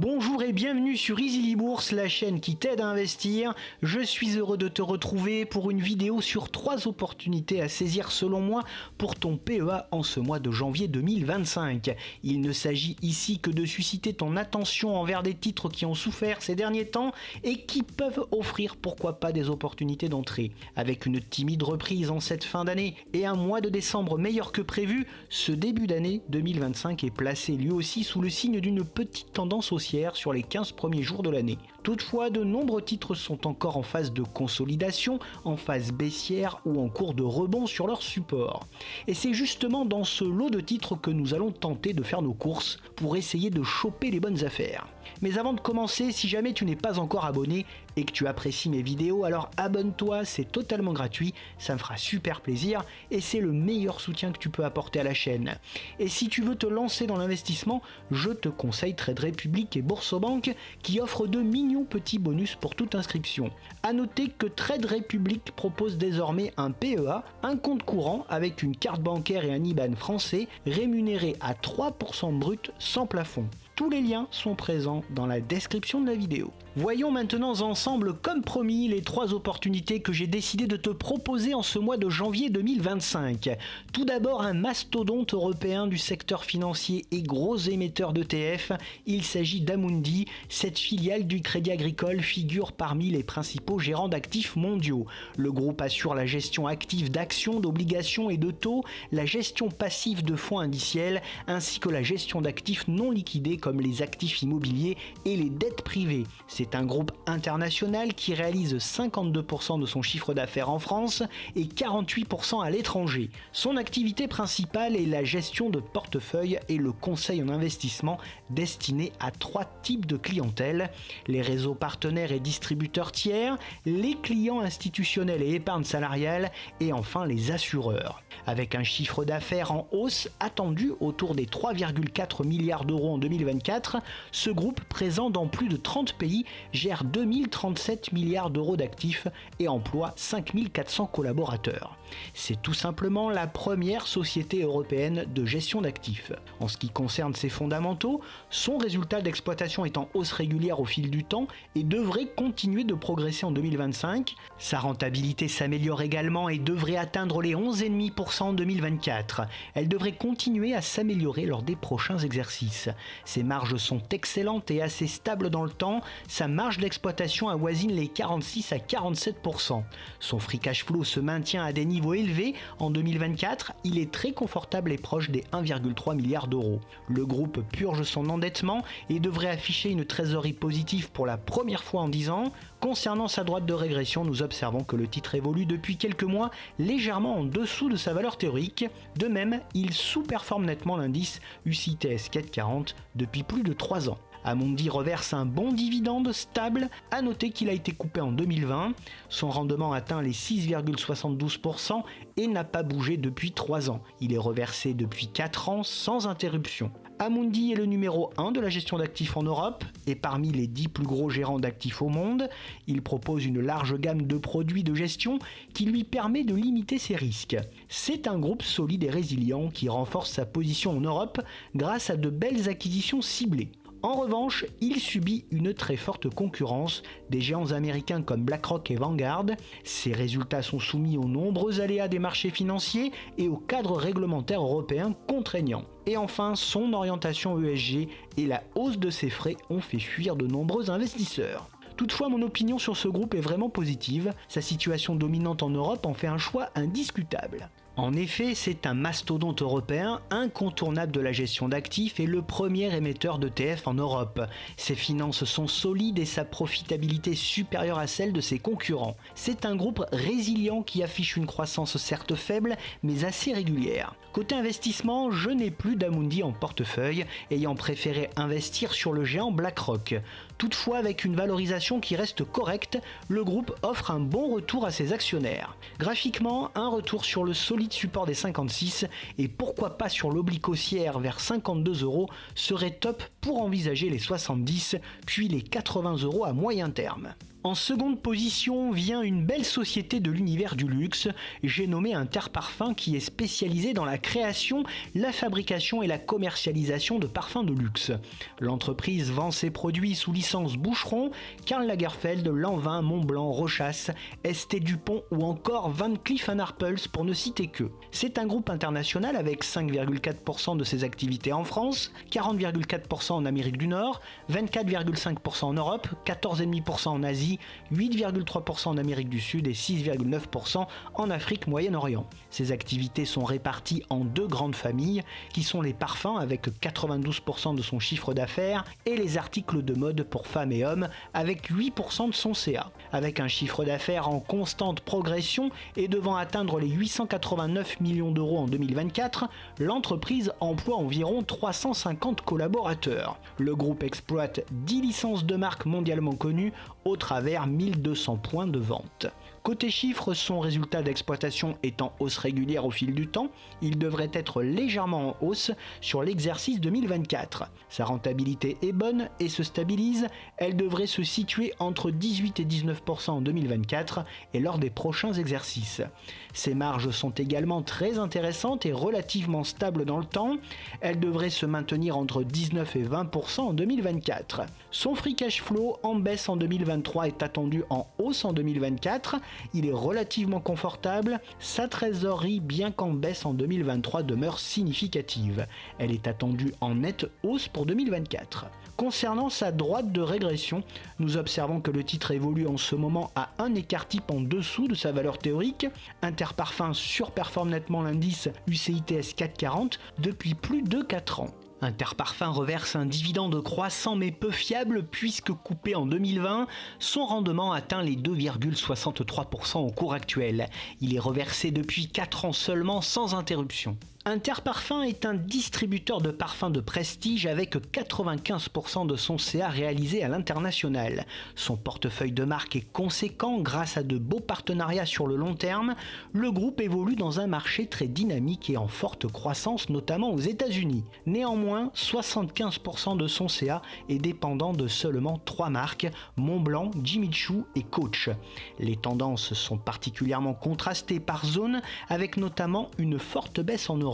Bonjour et bienvenue sur Easily Bourse, la chaîne qui t'aide à investir. Je suis heureux de te retrouver pour une vidéo sur 3 opportunités à saisir selon moi pour ton PEA en ce mois de janvier 2025. Il ne s'agit ici que de susciter ton attention envers des titres qui ont souffert ces derniers temps et qui peuvent offrir pourquoi pas des opportunités d'entrée. Avec une timide reprise en cette fin d'année et un mois de décembre meilleur que prévu, ce début d'année 2025 est placé lui aussi sous le signe d'une petite tendance haussière sur les 15 premiers jours de l'année. Toutefois, de nombreux titres sont encore en phase de consolidation, en phase baissière ou en cours de rebond sur leur support. Et c'est justement dans ce lot de titres que nous allons tenter de faire nos courses pour essayer de choper les bonnes affaires. Mais avant de commencer, si jamais tu n'es pas encore abonné et que tu apprécies mes vidéos, alors abonne-toi, c'est totalement gratuit, ça me fera super plaisir et c'est le meilleur soutien que tu peux apporter à la chaîne. Et si tu veux te lancer dans l'investissement, je te conseille Trade Republic et Boursobank qui offrent de mignons petits bonus pour toute inscription. A noter que Trade Republic propose désormais un PEA, un compte courant avec une carte bancaire et un IBAN français rémunéré à 3% brut sans plafond. Tous les liens sont présents dans la description de la vidéo. Voyons maintenant ensemble, comme promis, les 3 opportunités que j'ai décidé de te proposer en ce mois de janvier 2025. Tout d'abord, un mastodonte européen du secteur financier et gros émetteur d'ETF. Il s'agit d'Amundi. Cette filiale du Crédit Agricole figure parmi les principaux gérants d'actifs mondiaux. Le groupe assure la gestion active d'actions, d'obligations et de taux, la gestion passive de fonds indiciels, ainsi que la gestion d'actifs non liquidés comme les actifs immobiliers et les dettes privées. C'est un groupe international qui réalise 52% de son chiffre d'affaires en France et 48% à l'étranger. Son activité principale est la gestion de portefeuille et le conseil en investissement destiné à 3 types de clientèle: les réseaux partenaires et distributeurs tiers, les clients institutionnels et épargne salariale et enfin les assureurs. Avec un chiffre d'affaires en hausse attendu autour des 3,4 milliards d'euros en 2024, ce groupe présent dans plus de 30 pays gère 2037 milliards d'euros d'actifs et emploie 5400 collaborateurs. C'est tout simplement la première société européenne de gestion d'actifs. En ce qui concerne ses fondamentaux, son résultat d'exploitation est en hausse régulière au fil du temps et devrait continuer de progresser en 2025. Sa rentabilité s'améliore également et devrait atteindre les 11,5% en 2024. Elle devrait continuer à s'améliorer lors des prochains exercices. Ses marges sont excellentes et assez stables dans le temps. Sa marge d'exploitation avoisine les 46 à 47%. Son free cash flow se maintient à des niveaux élevés. En 2024, il est très confortable et proche des 1,3 milliard d'euros. Le groupe purge son endettement et devrait afficher une trésorerie positive pour la première fois en 10 ans. Concernant sa droite de régression, nous observons que le titre évolue depuis quelques mois légèrement en dessous de sa valeur théorique. De même, il sous-performe nettement l'indice UCITS 440 depuis plus de 3 ans. Amundi reverse un bon dividende stable, à noter qu'il a été coupé en 2020. Son rendement atteint les 6,72% et n'a pas bougé depuis 3 ans. Il est reversé depuis 4 ans sans interruption. Amundi est le numéro 1 de la gestion d'actifs en Europe et parmi les 10 plus gros gérants d'actifs au monde. Il propose une large gamme de produits de gestion qui lui permet de limiter ses risques. C'est un groupe solide et résilient qui renforce sa position en Europe grâce à de belles acquisitions ciblées. En revanche, il subit une très forte concurrence des géants américains comme BlackRock et Vanguard. Ses résultats sont soumis aux nombreux aléas des marchés financiers et au cadre réglementaire européen contraignant. Et enfin, son orientation ESG et la hausse de ses frais ont fait fuir de nombreux investisseurs. Toutefois, mon opinion sur ce groupe est vraiment positive. Sa situation dominante en Europe en fait un choix indiscutable. En effet, c'est un mastodonte européen incontournable de la gestion d'actifs et le premier émetteur d'ETF en Europe. Ses finances sont solides et sa profitabilité supérieure à celle de ses concurrents. C'est un groupe résilient qui affiche une croissance certes faible mais assez régulière. Côté investissement, je n'ai plus d'Amundi en portefeuille, ayant préféré investir sur le géant BlackRock. Toutefois, avec une valorisation qui reste correcte, le groupe offre un bon retour à ses actionnaires. Graphiquement, un retour sur le solide support des 56 et pourquoi pas sur l'oblique haussière vers 52 € serait top pour envisager les 70 puis les 80 € à moyen terme. En seconde position vient une belle société de l'univers du luxe, j'ai nommé Interparfums, qui est spécialisée dans la création, la fabrication et la commercialisation de parfums de luxe. L'entreprise vend ses produits sous licence Boucheron, Karl Lagerfeld, Lanvin, Montblanc, Rochas, ST Dupont ou encore Van Cleef & Arpels pour ne citer que. C'est un groupe international avec 5,4% de ses activités en France, 40,4% en Amérique du Nord, 24,5% en Europe, 14,5% en Asie, 8,3% en Amérique du Sud et 6,9% en Afrique Moyen-Orient. Ces activités sont réparties en deux grandes familles qui sont les parfums avec 92% de son chiffre d'affaires et les articles de mode pour femmes et hommes avec 8% de son CA. Avec un chiffre d'affaires en constante progression et devant atteindre les 889 millions d'euros en 2024, l'entreprise emploie environ 350 collaborateurs. Le groupe exploite 10 licences de marque mondialement connues au travers 1200 points de vente. Côté chiffres, son résultat d'exploitation est en hausse régulière au fil du temps, il devrait être légèrement en hausse sur l'exercice 2024. Sa rentabilité est bonne et se stabilise, elle devrait se situer entre 18 et 19% en 2024 et lors des prochains exercices. Ses marges sont également très intéressantes et relativement stables dans le temps, elle devrait se maintenir entre 19 et 20% en 2024. Son free cash flow en baisse en 2023 est attendu en hausse en 2024, il est relativement confortable, sa trésorerie bien qu'en baisse en 2023 demeure significative. Elle est attendue en nette hausse pour 2024. Concernant sa droite de régression, nous observons que le titre évolue en ce moment à un écart type en dessous de sa valeur théorique. Interparfums surperforme nettement l'indice UCITS 440 depuis plus de 4 ans. Interparfums reverse un dividende croissant mais peu fiable puisque coupé en 2020, son rendement atteint les 2,63% au cours actuel. Il est reversé depuis 4 ans seulement sans interruption. Interparfums est un distributeur de parfums de prestige avec 95% de son CA réalisé à l'international. Son portefeuille de marques est conséquent grâce à de beaux partenariats sur le long terme. Le groupe évolue dans un marché très dynamique et en forte croissance, notamment aux États-Unis. Néanmoins, 75% de son CA est dépendant de seulement 3 marques, Montblanc, Jimmy Choo et Coach. Les tendances sont particulièrement contrastées par zone, avec notamment une forte baisse en Europe.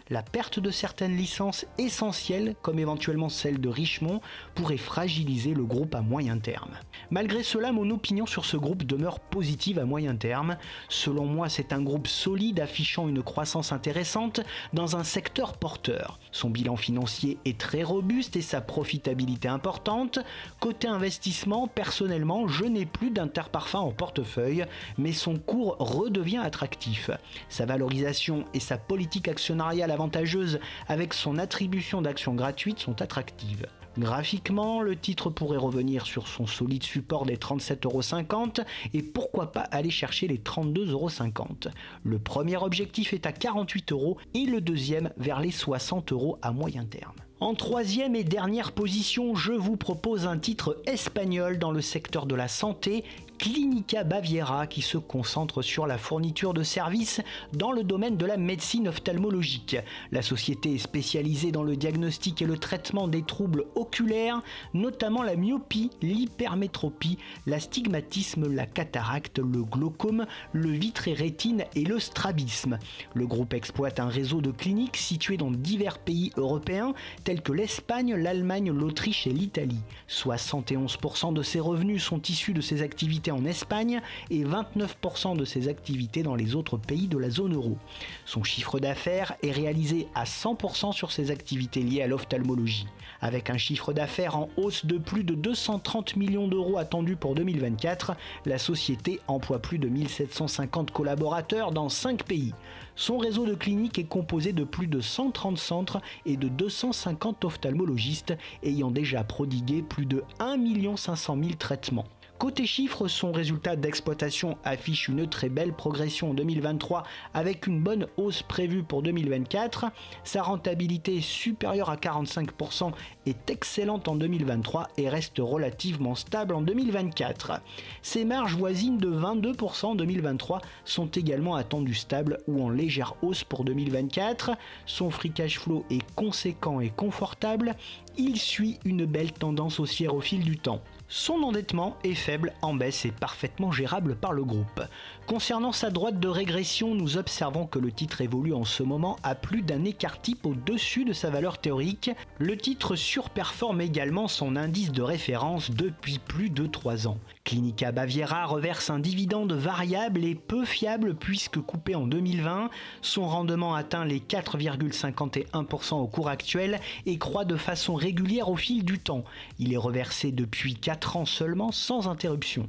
La perte de certaines licences essentielles, comme éventuellement celle de Richemont, pourrait fragiliser le groupe à moyen terme. Malgré cela, mon opinion sur ce groupe demeure positive à moyen terme. Selon moi, c'est un groupe solide affichant une croissance intéressante dans un secteur porteur. Son bilan financier est très robuste et sa profitabilité importante. Côté investissement, personnellement, je n'ai plus d'Interparfums en portefeuille, mais son cours redevient attractif. Sa valorisation et sa politique actionnariale avantageuse avec son attribution d'actions gratuites sont attractives. Graphiquement, le titre pourrait revenir sur son solide support des 37,50€ et pourquoi pas aller chercher les 32,50€. Le premier objectif est à 48€ et le deuxième vers les 60€ à moyen terme. En troisième et dernière position, je vous propose un titre espagnol dans le secteur de la santé, Clínica Baviera, qui se concentre sur la fourniture de services dans le domaine de la médecine ophtalmologique. La société est spécialisée dans le diagnostic et le traitement des troubles oculaires, notamment la myopie, l'hypermétropie, l'astigmatisme, la cataracte, le glaucome, le vitré-rétine et le strabisme. Le groupe exploite un réseau de cliniques situées dans divers pays européens tels que l'Espagne, l'Allemagne, l'Autriche et l'Italie. 71% de ses revenus sont issus de ses activités en Espagne et 29% de ses activités dans les autres pays de la zone euro. Son chiffre d'affaires est réalisé à 100% sur ses activités liées à l'ophtalmologie. Avec un chiffre d'affaires en hausse de plus de 230 millions d'euros attendu pour 2024, la société emploie plus de 1750 collaborateurs dans 5 pays. Son réseau de cliniques est composé de plus de 130 centres et de 250 ophtalmologistes ayant déjà prodigué plus de 1 500 000 traitements. Côté chiffres, son résultat d'exploitation affiche une très belle progression en 2023 avec une bonne hausse prévue pour 2024. Sa rentabilité supérieure à 45% est excellente en 2023 et reste relativement stable en 2024. Ses marges voisines de 22% en 2023 sont également attendues stables ou en légère hausse pour 2024. Son free cash flow est conséquent et confortable. Il suit une belle tendance haussière au fil du temps. Son endettement est faible, en baisse et parfaitement gérable par le groupe. Concernant sa droite de régression, nous observons que le titre évolue en ce moment à plus d'un écart type au-dessus de sa valeur théorique. Le titre surperforme également son indice de référence depuis plus de 3 ans. Clinica Baviera reverse un dividende variable et peu fiable puisque coupé en 2020, son rendement atteint les 4,51% au cours actuel et croît de façon régulière au fil du temps. Il est reversé depuis 4 ans seulement sans interruption.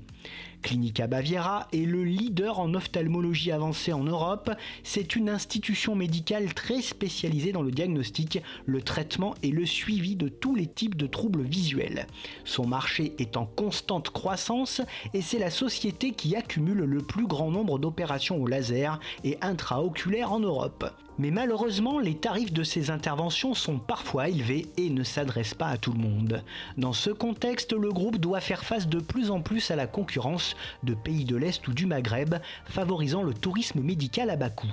Clinica Baviera est le leader en ophtalmologie avancée en Europe. C'est une institution médicale très spécialisée dans le diagnostic, le traitement et le suivi de tous les types de troubles visuels. Son marché est en constante croissance et c'est la société qui accumule le plus grand nombre d'opérations au laser et intraoculaires en Europe. Mais malheureusement, les tarifs de ces interventions sont parfois élevés et ne s'adressent pas à tout le monde. Dans ce contexte, le groupe doit faire face de plus en plus à la concurrence de pays de l'Est ou du Maghreb, favorisant le tourisme médical à bas coût.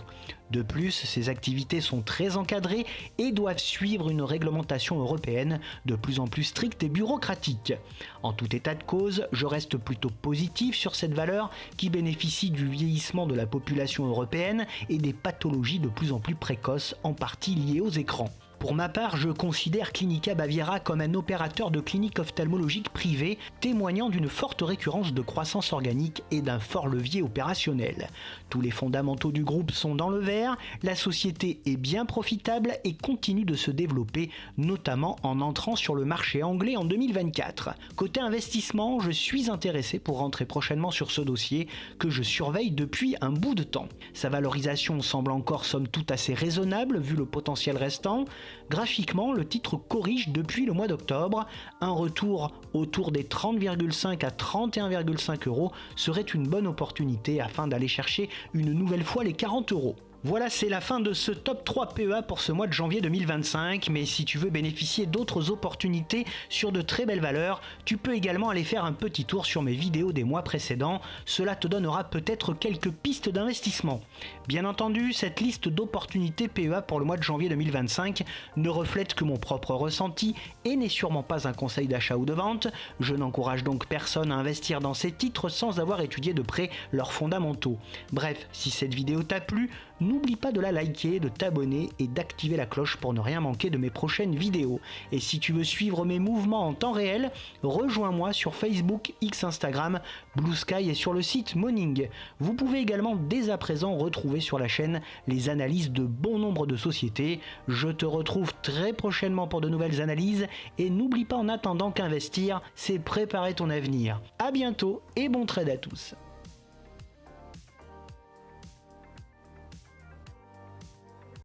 De plus, ces activités sont très encadrées et doivent suivre une réglementation européenne de plus en plus stricte et bureaucratique. En tout état de cause, je reste plutôt positif sur cette valeur qui bénéficie du vieillissement de la population européenne et des pathologies de plus en plus précoces, en partie liées aux écrans. Pour ma part, je considère Clinica Baviera comme un opérateur de clinique ophtalmologique privée, témoignant d'une forte récurrence de croissance organique et d'un fort levier opérationnel. Tous les fondamentaux du groupe sont dans le vert, la société est bien profitable et continue de se développer, notamment en entrant sur le marché anglais en 2024. Côté investissement, je suis intéressé pour rentrer prochainement sur ce dossier que je surveille depuis un bout de temps. Sa valorisation semble encore somme toute assez raisonnable vu le potentiel restant. Graphiquement, le titre corrige depuis le mois d'octobre. Un retour autour des 30,5 à 31,5 euros serait une bonne opportunité afin d'aller chercher une nouvelle fois les 40 euros. Voilà, c'est la fin de ce top 3 PEA pour ce mois de janvier 2025, mais si tu veux bénéficier d'autres opportunités sur de très belles valeurs, tu peux également aller faire un petit tour sur mes vidéos des mois précédents, cela te donnera peut-être quelques pistes d'investissement. Bien entendu, cette liste d'opportunités PEA pour le mois de janvier 2025 ne reflète que mon propre ressenti et n'est sûrement pas un conseil d'achat ou de vente. Je n'encourage donc personne à investir dans ces titres sans avoir étudié de près leurs fondamentaux. Bref, si cette vidéo t'a plu, n'oublie pas de la liker, de t'abonner et d'activer la cloche pour ne rien manquer de mes prochaines vidéos. Et si tu veux suivre mes mouvements en temps réel, rejoins-moi sur Facebook, X, Instagram, Blue Sky et sur le site Moning. Vous pouvez également dès à présent retrouver sur la chaîne les analyses de bon nombre de sociétés. Je te retrouve très prochainement pour de nouvelles analyses et n'oublie pas en attendant qu'investir, c'est préparer ton avenir. À bientôt et bon trade à tous.